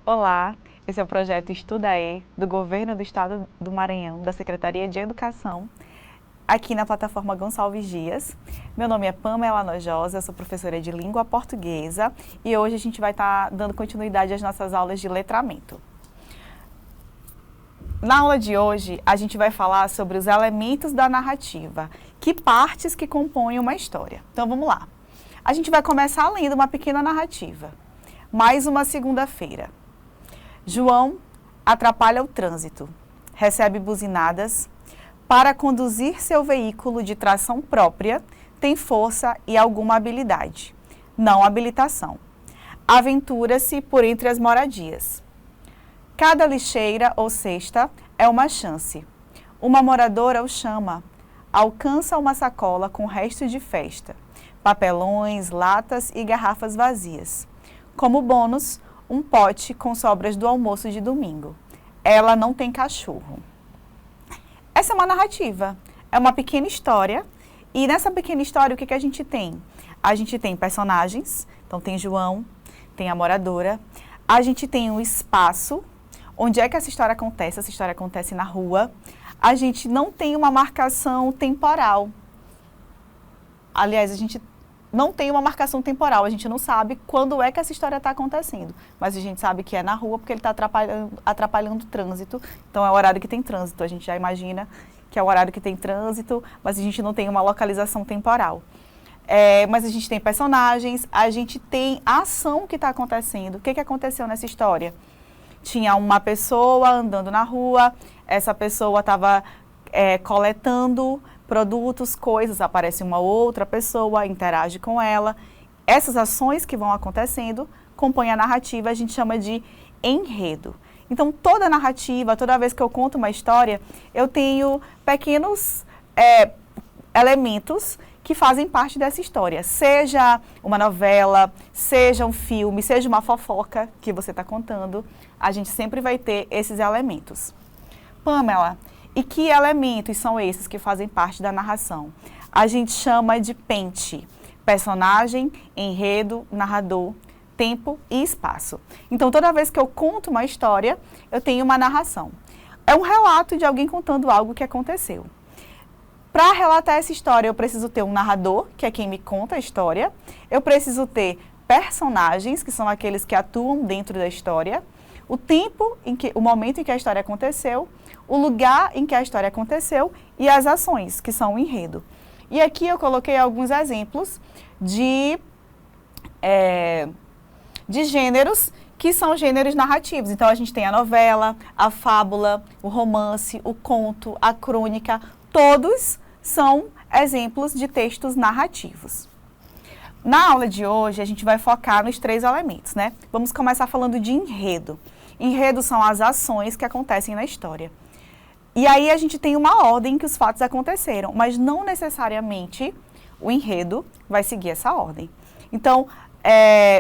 Olá, esse é o projeto Estudae, do Governo do Estado do Maranhão, da Secretaria de Educação, aqui na plataforma Gonçalves Dias. Meu nome é Pamela Nojosa, eu sou professora de língua portuguesa e hoje a gente vai estar dando continuidade às nossas aulas de letramento. Na aula de hoje, a gente vai falar sobre os elementos da narrativa, que partes que compõem uma história. Então vamos lá. A gente vai começar lendo uma pequena narrativa. Mais uma segunda-feira. João atrapalha o trânsito, recebe buzinadas. Para conduzir seu veículo de tração própria, tem força e alguma habilidade, não habilitação. Aventura-se por entre as moradias. Cada lixeira ou cesta é uma chance. Uma moradora o chama. Alcança uma sacola com restos de festa, papelões, latas e garrafas vazias. Como bônus, um pote com sobras do almoço de domingo. Ela não tem cachorro. Essa é uma narrativa, é uma pequena história. E nessa pequena história, o que a gente tem? A gente tem personagens, então tem João, tem a moradora. A gente tem um espaço, onde é que essa história acontece na rua. A gente não tem uma marcação temporal. Aliás, a gente não tem uma marcação temporal, a gente não sabe quando é que essa história está acontecendo, mas a gente sabe que é na rua porque ele está atrapalhando o trânsito, então é o horário que tem trânsito, a gente já imagina que é o horário que tem trânsito, mas a gente não tem uma localização temporal. Mas a gente tem personagens, a gente tem a ação que está acontecendo. O que aconteceu nessa história? Tinha uma pessoa andando na rua, essa pessoa estava coletando produtos, coisas, aparece uma outra pessoa, interage com ela. Essas ações que vão acontecendo compõem a narrativa, a gente chama de enredo. Então, toda narrativa, toda vez que eu conto uma história, eu tenho pequenos elementos que fazem parte dessa história. Seja uma novela, seja um filme, seja uma fofoca que você está contando, a gente sempre vai ter esses elementos. Pamela, e que elementos são esses que fazem parte da narração? A gente chama de pente: personagem, enredo, narrador, tempo e espaço. Então, toda vez que eu conto uma história, eu tenho uma narração. É um relato de alguém contando algo que aconteceu. Para relatar essa história, eu preciso ter um narrador, que é quem me conta a história. Eu preciso ter personagens, que são aqueles que atuam dentro da história. O momento em que a história aconteceu, o lugar em que a história aconteceu e as ações, que são o enredo. E aqui eu coloquei alguns exemplos de gêneros que são gêneros narrativos. Então, a gente tem a novela, a fábula, o romance, o conto, a crônica, todos são exemplos de textos narrativos. Na aula de hoje, a gente vai focar nos 3 elementos, né? Vamos começar falando de enredo. Enredo são as ações que acontecem na história. E aí a gente tem uma ordem que os fatos aconteceram, mas não necessariamente o enredo vai seguir essa ordem. Então,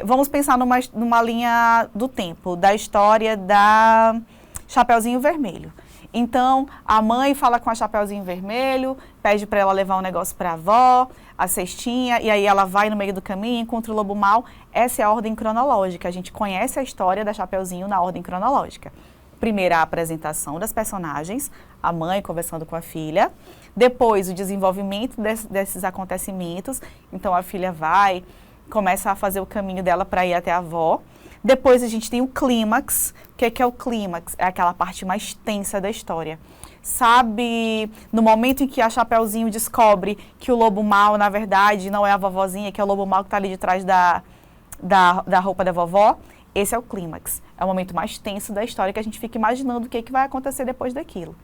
vamos pensar numa linha do tempo, da história da Chapeuzinho Vermelho. Então, a mãe fala com a Chapeuzinho Vermelho, pede para ela levar um negócio para a avó, a cestinha, e aí ela vai no meio do caminho, encontra o lobo mau. Essa é a ordem cronológica. A gente conhece a história da Chapeuzinho na ordem cronológica. Primeiro, a apresentação das personagens, a mãe conversando com a filha. Depois, o desenvolvimento desses acontecimentos. Então, a filha começa a fazer o caminho dela para ir até a avó. Depois a gente tem o clímax. O que é o clímax? É aquela parte mais tensa da história. Sabe, no momento em que a Chapeuzinho descobre que o lobo mau, na verdade, não é a vovozinha, que é o lobo mau que está ali de trás da roupa da vovó, esse é o clímax. É o momento mais tenso da história, que a gente fica imaginando o que vai acontecer depois daquilo.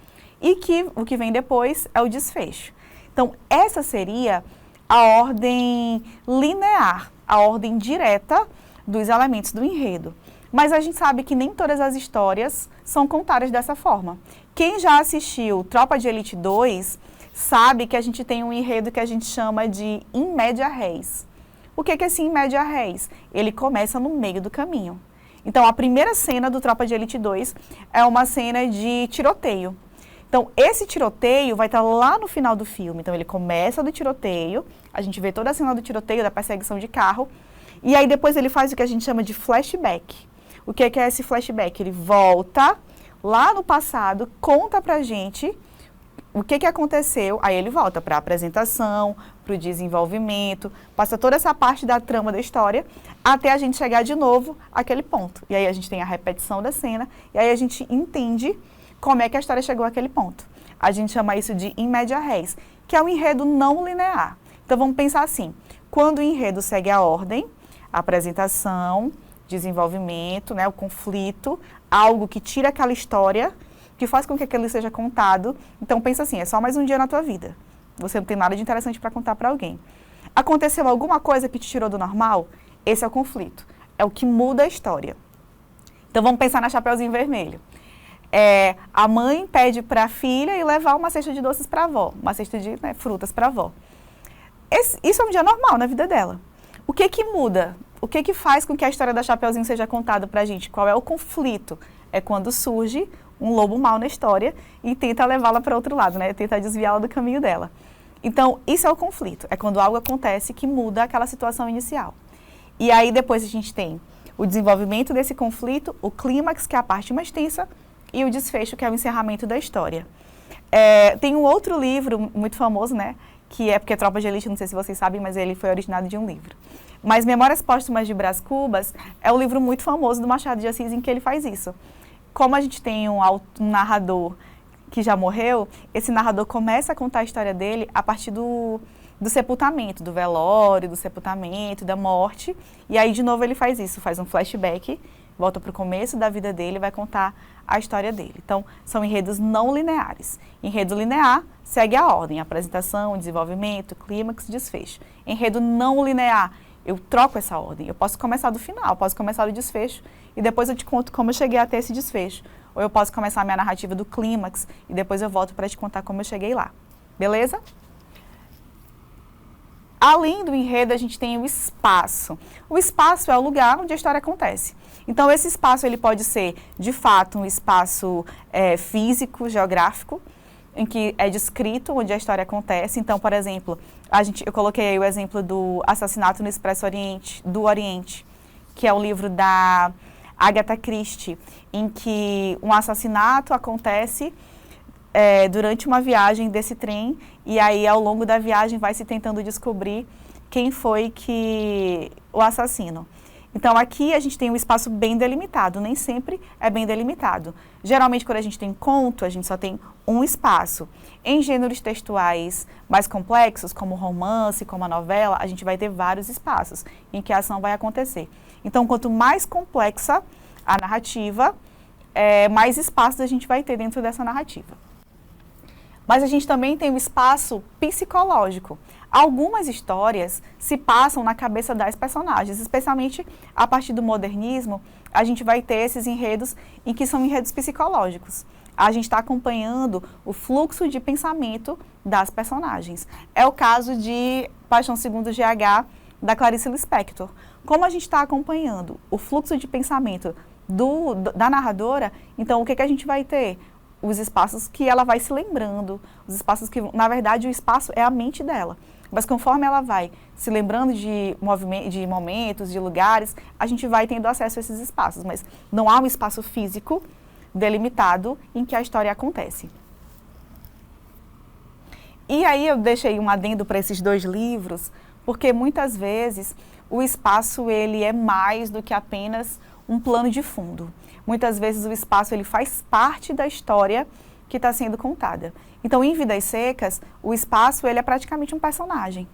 E o que vem depois é o desfecho. Então, essa seria a ordem linear, a ordem direta dos elementos do enredo. Mas a gente sabe que nem todas as histórias são contadas dessa forma. Quem já assistiu Tropa de Elite 2 sabe que a gente tem um enredo que a gente chama de in media res. O que é esse in media res? Ele começa no meio do caminho. Então, a primeira cena do Tropa de Elite 2 é uma cena de tiroteio. Então, esse tiroteio vai estar lá no final do filme. Então, ele começa do tiroteio, a gente vê toda a cena do tiroteio, da perseguição de carro, e aí depois ele faz o que a gente chama de flashback. O que é esse flashback? Ele volta lá no passado, conta pra gente o que aconteceu, aí ele volta para a apresentação, para o desenvolvimento, passa toda essa parte da trama da história, até a gente chegar de novo àquele ponto. E aí a gente tem a repetição da cena, e aí a gente entende como é que a história chegou àquele ponto. A gente chama isso de in media res, que é um enredo não linear. Então vamos pensar assim, quando o enredo segue a ordem, a apresentação, desenvolvimento, né, o conflito, algo que tira aquela história, que faz com que aquilo seja contado. Então pensa assim, é só mais um dia na tua vida. Você não tem nada de interessante para contar para alguém. Aconteceu alguma coisa que te tirou do normal? Esse é o conflito. É o que muda a história. Então vamos pensar na Chapeuzinho Vermelho. A mãe pede para a filha ir levar uma cesta de doces para a avó, uma cesta de frutas para a avó. Isso é um dia normal na vida dela. O que muda? O que faz com que a história da Chapeuzinho seja contada para a gente? Qual é o conflito? É quando surge um lobo mau na história e tenta levá-la para outro lado, né? Tenta desviá-la do caminho dela. Então, isso é o conflito. É quando algo acontece que muda aquela situação inicial. E aí, depois a gente tem o desenvolvimento desse conflito, o clímax, que é a parte mais tensa, e o desfecho, que é o encerramento da história. Tem um outro livro muito famoso, né? Que é porque Tropa de Elite, não sei se vocês sabem, mas ele foi originado de um livro. Mas Memórias Póstumas de Brás Cubas é um livro muito famoso do Machado de Assis em que ele faz isso. Como a gente tem um narrador que já morreu, esse narrador começa a contar a história dele a partir do sepultamento, do velório, do sepultamento, da morte. E aí, de novo, ele faz isso, faz um flashback, volta para o começo da vida dele e vai contar a história dele. Então, são enredos não lineares. Enredo linear segue a ordem, apresentação, desenvolvimento, clímax, desfecho. Enredo não linear, eu troco essa ordem. Eu posso começar do final, posso começar do desfecho e depois eu te conto como eu cheguei até esse desfecho. Ou eu posso começar a minha narrativa do clímax e depois eu volto para te contar como eu cheguei lá. Beleza? Além do enredo, a gente tem o espaço. O espaço é o lugar onde a história acontece. Então, esse espaço ele pode ser, de fato, um espaço físico, geográfico, em que é descrito onde a história acontece. Então, por exemplo, eu coloquei aí o exemplo do Assassinato no Expresso do Oriente, que é um livro da Agatha Christie, em que um assassinato acontece durante uma viagem desse trem, e aí ao longo da viagem vai se tentando descobrir quem foi o assassino. Então aqui a gente tem um espaço bem delimitado, nem sempre é bem delimitado. Geralmente quando a gente tem conto, a gente só tem um espaço. Em gêneros textuais mais complexos, como o romance, como a novela, a gente vai ter vários espaços em que a ação vai acontecer. Então quanto mais complexa a narrativa, mais espaços a gente vai ter dentro dessa narrativa. Mas a gente também tem o espaço psicológico. Algumas histórias se passam na cabeça das personagens, especialmente a partir do modernismo, a gente vai ter esses enredos em que são enredos psicológicos. A gente está acompanhando o fluxo de pensamento das personagens. É o caso de Paixão Segundo GH, da Clarice Lispector. Como a gente está acompanhando o fluxo de pensamento da narradora, então o que a gente vai ter? Os espaços que ela vai se lembrando, os espaços que, na verdade, o espaço é a mente dela. Mas conforme ela vai se lembrando de momentos, de lugares, a gente vai tendo acesso a esses espaços. Mas não há um espaço físico delimitado em que a história acontece. E aí eu deixei um adendo para esses dois livros, porque muitas vezes o espaço ele é mais do que apenas um plano de fundo. Muitas vezes o espaço ele faz parte da história que está sendo contada. Então, em Vidas Secas, o espaço ele é praticamente um personagem,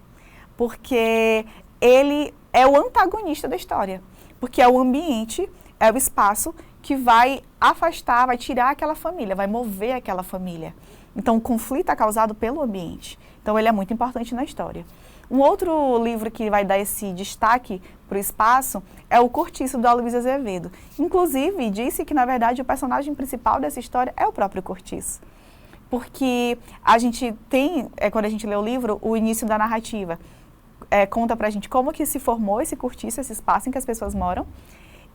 porque ele é o antagonista da história, porque é o ambiente, é o espaço que vai afastar, vai tirar aquela família, vai mover aquela família. Então, o conflito é causado pelo ambiente. Então, ele é muito importante na história. Um outro livro que vai dar esse destaque para o espaço é o Cortiço, do Aloysio Azevedo. Inclusive, disse que, na verdade, o personagem principal dessa história é o próprio Cortiço. Porque a gente tem, quando a gente lê o livro, o início da narrativa. Conta pra gente como que se formou esse cortiço, esse espaço em que as pessoas moram.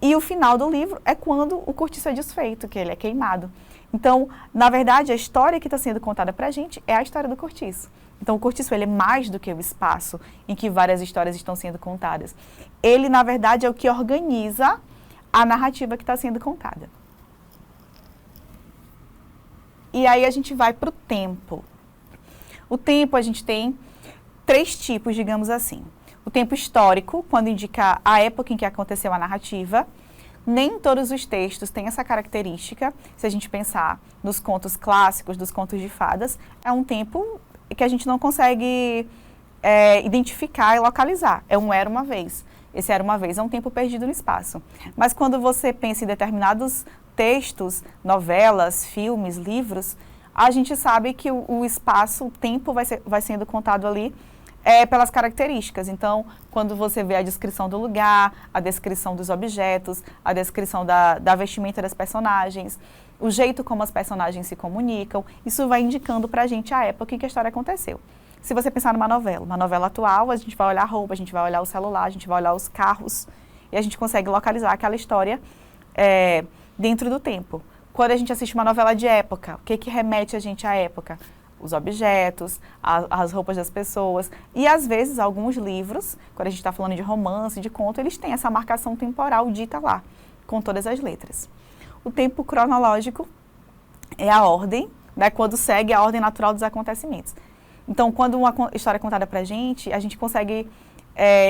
E o final do livro é quando o cortiço é desfeito, que ele é queimado. Então, na verdade, a história que está sendo contada pra gente é a história do cortiço. Então, o cortiço ele é mais do que o espaço em que várias histórias estão sendo contadas. Ele, na verdade, é o que organiza a narrativa que está sendo contada. E aí a gente vai para o tempo. O tempo a gente tem 3 tipos, digamos assim. O tempo histórico, quando indica a época em que aconteceu a narrativa. Nem todos os textos têm essa característica. Se a gente pensar nos contos clássicos, dos contos de fadas, é um tempo que a gente não consegue identificar e localizar. É um era uma vez. Esse era uma vez é um tempo perdido no espaço. Mas quando você pensa em determinados textos, novelas, filmes, livros, a gente sabe que o espaço, o tempo vai sendo contado ali pelas características. Então, quando você vê a descrição do lugar, a descrição dos objetos, a descrição da vestimenta das personagens, o jeito como as personagens se comunicam, isso vai indicando pra gente a época em que a história aconteceu. Se você pensar numa novela atual, a gente vai olhar a roupa, a gente vai olhar o celular, a gente vai olhar os carros, e a gente consegue localizar aquela história dentro do tempo. Quando a gente assiste uma novela de época, o que remete a gente à época? Os objetos, as roupas das pessoas. E, às vezes, alguns livros, quando a gente está falando de romance, de conto, eles têm essa marcação temporal dita lá, com todas as letras. O tempo cronológico é a ordem, né, quando segue a ordem natural dos acontecimentos. Então, quando uma história é contada para a gente consegue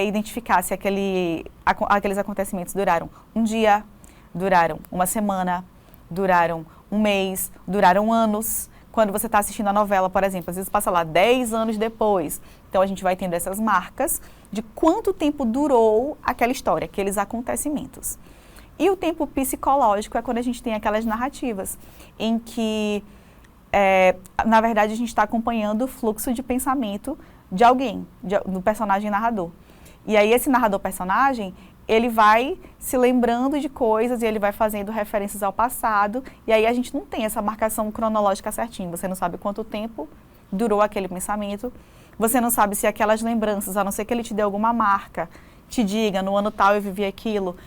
identificar se aqueles acontecimentos duraram um dia, duraram uma semana, duraram um mês, duraram anos. Quando você está assistindo a novela, por exemplo, às vezes passa lá 10 anos depois. Então, a gente vai tendo essas marcas de quanto tempo durou aquela história, aqueles acontecimentos. E o tempo psicológico é quando a gente tem aquelas narrativas em que, na verdade, a gente está acompanhando o fluxo de pensamento de alguém, do personagem narrador. E aí, esse narrador-personagem, ele vai se lembrando de coisas e ele vai fazendo referências ao passado, e aí a gente não tem essa marcação cronológica certinho. Você não sabe quanto tempo durou aquele pensamento, você não sabe se aquelas lembranças, a não ser que ele te dê alguma marca, te diga, no ano tal eu vivi aquilo,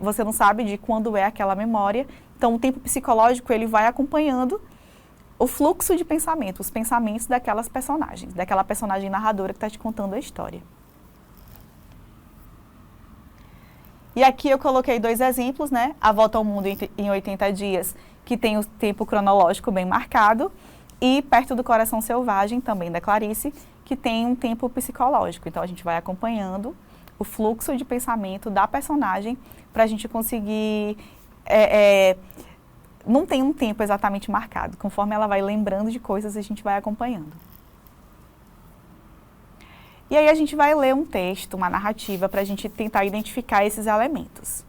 você não sabe de quando é aquela memória. Então, o tempo psicológico, ele vai acompanhando o fluxo de pensamento, os pensamentos daquelas personagens, daquela personagem narradora que está te contando a história. E aqui eu coloquei 2 exemplos, né? A Volta ao Mundo em 80 Dias, que tem o tempo cronológico bem marcado, e Perto do Coração Selvagem, também da Clarice, que tem um tempo psicológico. Então, a gente vai acompanhando o fluxo de pensamento da personagem para a gente conseguir... não tem um tempo exatamente marcado. Conforme ela vai lembrando de coisas, a gente vai acompanhando. E aí a gente vai ler um texto, uma narrativa, para a gente tentar identificar esses elementos.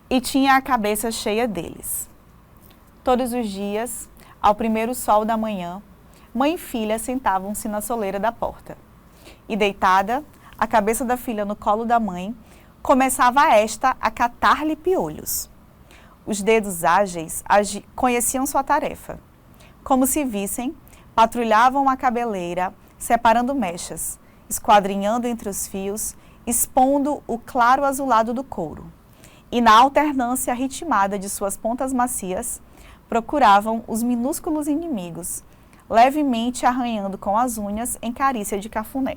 E tinha a cabeça cheia deles. Todos os dias, ao primeiro sol da manhã, mãe e filha sentavam-se na soleira da porta. E deitada, a cabeça da filha no colo da mãe, começava esta a catar-lhe piolhos. Os dedos ágeis conheciam sua tarefa. Como se vissem, patrulhavam a cabeleira, separando mechas, esquadrinhando entre os fios, expondo o claro azulado do couro. E na alternância ritmada de suas pontas macias, procuravam os minúsculos inimigos, levemente arranhando com as unhas em carícia de cafuné.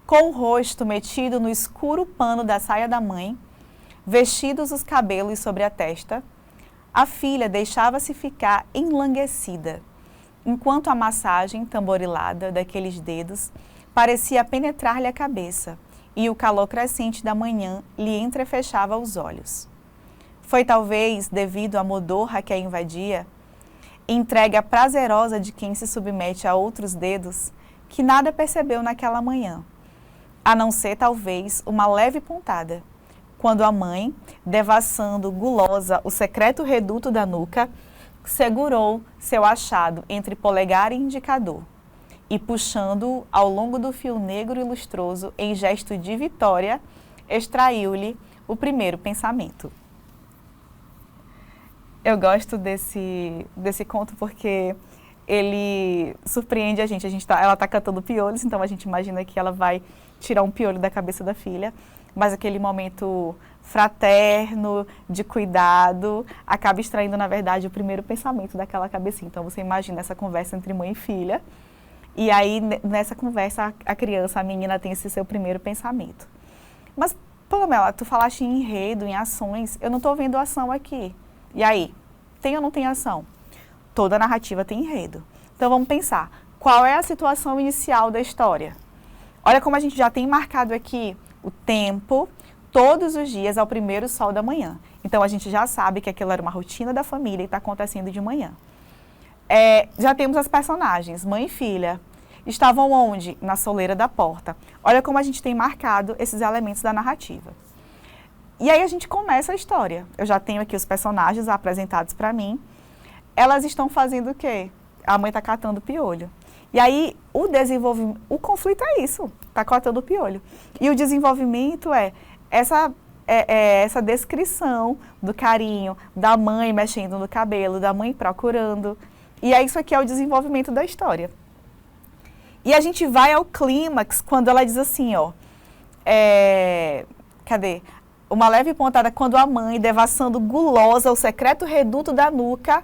Com o rosto metido no escuro pano da saia da mãe, vestidos os cabelos sobre a testa, a filha deixava-se ficar enlanguecida, enquanto a massagem tamborilada daqueles dedos parecia penetrar-lhe a cabeça e o calor crescente da manhã lhe entrefechava os olhos. Foi talvez devido à modorra que a invadia, entrega prazerosa de quem se submete a outros dedos, que nada percebeu naquela manhã, a não ser talvez uma leve pontada, quando a mãe, devassando gulosa o secreto reduto da nuca, segurou seu achado entre polegar e indicador e, puxando-o ao longo do fio negro e lustroso em gesto de vitória, extraiu-lhe o primeiro pensamento. Eu gosto desse conto porque ele surpreende a gente. Ela está cantando piolhos, então a gente imagina que ela vai tirar um piolho da cabeça da filha, mas aquele momento fraterno, de cuidado, acaba extraindo, na verdade, o primeiro pensamento daquela cabecinha. Então, você imagina essa conversa entre mãe e filha, e aí, nessa conversa, a criança, a menina, tem esse seu primeiro pensamento. Mas, Pamela, tu falaste em enredo, em ações, eu não estou vendo ação aqui. E aí, tem ou não tem ação? Toda narrativa tem enredo. Então vamos pensar, qual é a situação inicial da história? Olha como a gente já tem marcado aqui o tempo, todos os dias ao primeiro sol da manhã. Então a gente já sabe que aquilo era uma rotina da família e está acontecendo de manhã. Já temos as personagens, mãe e filha. Estavam onde? Na soleira da porta. Olha como a gente tem marcado esses elementos da narrativa. E aí a gente começa a história. Eu já tenho aqui os personagens apresentados para mim. Elas estão fazendo o quê? A mãe está catando piolho. E aí o conflito é isso, está catando o piolho. E o desenvolvimento é essa descrição do carinho, da mãe mexendo no cabelo, da mãe procurando. E é isso aqui é o desenvolvimento da história. E a gente vai ao clímax quando ela diz assim, ó, cadê? Uma leve pontada quando a mãe, devassando gulosa o secreto reduto da nuca,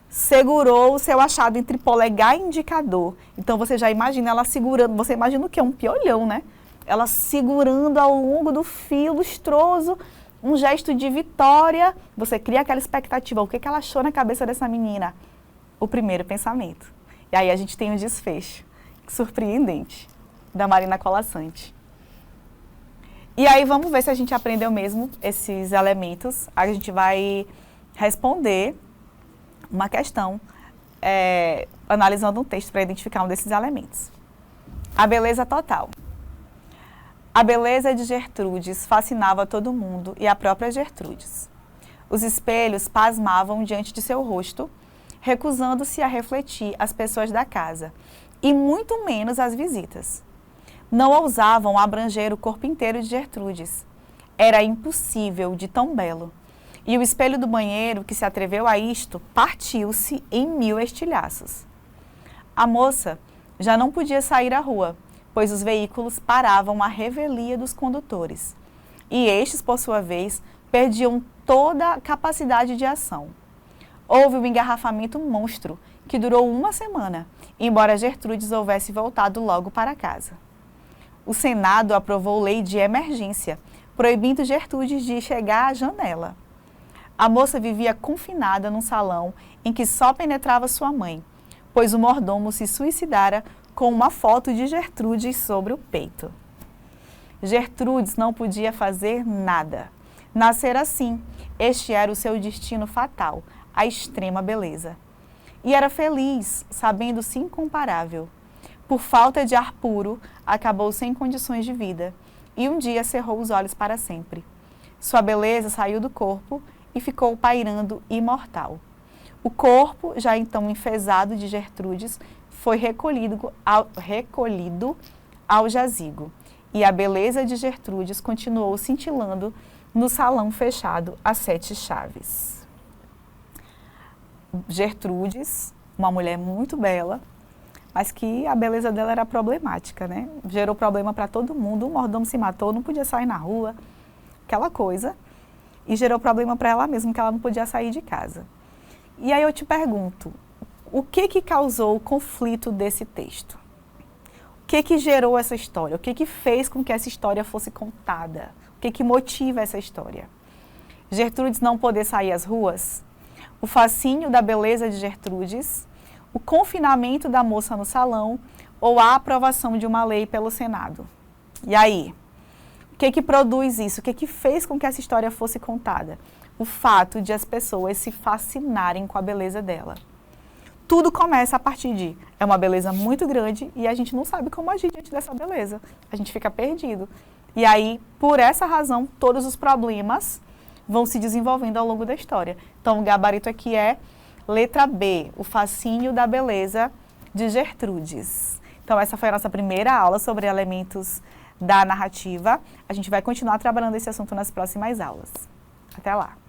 segurou o seu achado entre polegar e indicador. Então você já imagina ela segurando, você imagina o que? Um piolhão, né? Ela segurando ao longo do fio lustroso, um gesto de vitória. Você cria aquela expectativa, o que ela achou na cabeça dessa menina? O primeiro pensamento. E aí a gente tem o desfecho surpreendente da Marina Colasanti. E aí vamos ver se a gente aprendeu mesmo esses elementos. A gente vai responder uma questão analisando um texto para identificar um desses elementos. A beleza total. A beleza de Gertrudes fascinava todo mundo e a própria Gertrudes. Os espelhos pasmavam diante de seu rosto, recusando-se a refletir as pessoas da casa, e muito menos as visitas. Não ousavam abranger o corpo inteiro de Gertrudes. Era impossível de tão belo. E o espelho do banheiro, que se atreveu a isto, partiu-se em 1000 estilhaços. A moça já não podia sair à rua, pois os veículos paravam à revelia dos condutores. E estes, por sua vez, perdiam toda a capacidade de ação. Houve um engarrafamento monstro, que durou uma semana, embora Gertrudes houvesse voltado logo para casa. O Senado aprovou lei de emergência, proibindo Gertrudes de chegar à janela. A moça vivia confinada num salão em que só penetrava sua mãe, pois o mordomo se suicidara com uma foto de Gertrudes sobre o peito. Gertrudes não podia fazer nada. Nascer assim, este era o seu destino fatal, a extrema beleza. E era feliz, sabendo-se incomparável. Por falta de ar puro, acabou sem condições de vida, e um dia cerrou os olhos para sempre. Sua beleza saiu do corpo e ficou pairando imortal. O corpo, já então enfesado de Gertrudes, foi recolhido ao jazigo, e a beleza de Gertrudes continuou cintilando no salão fechado a 7 chaves. Gertrudes, uma mulher muito bela, mas que a beleza dela era problemática, né? Gerou problema para todo mundo, o mordomo se matou, não podia sair na rua, aquela coisa, e gerou problema para ela mesma, que ela não podia sair de casa. E aí eu te pergunto, o que causou o conflito desse texto? O que gerou essa história? O que fez com que essa história fosse contada? O que motiva essa história? Gertrudes não poder sair às ruas? O fascínio da beleza de Gertrudes, o confinamento da moça no salão ou a aprovação de uma lei pelo Senado. E aí? O que produz isso? O que fez com que essa história fosse contada? O fato de as pessoas se fascinarem com a beleza dela. Tudo começa a partir de, é uma beleza muito grande e a gente não sabe como agir diante dessa beleza. A gente fica perdido. E aí, por essa razão, todos os problemas vão se desenvolvendo ao longo da história. Então, o gabarito aqui é letra B, o fascínio da beleza de Gertrudes. Então, essa foi a nossa primeira aula sobre elementos da narrativa. A gente vai continuar trabalhando esse assunto nas próximas aulas. Até lá!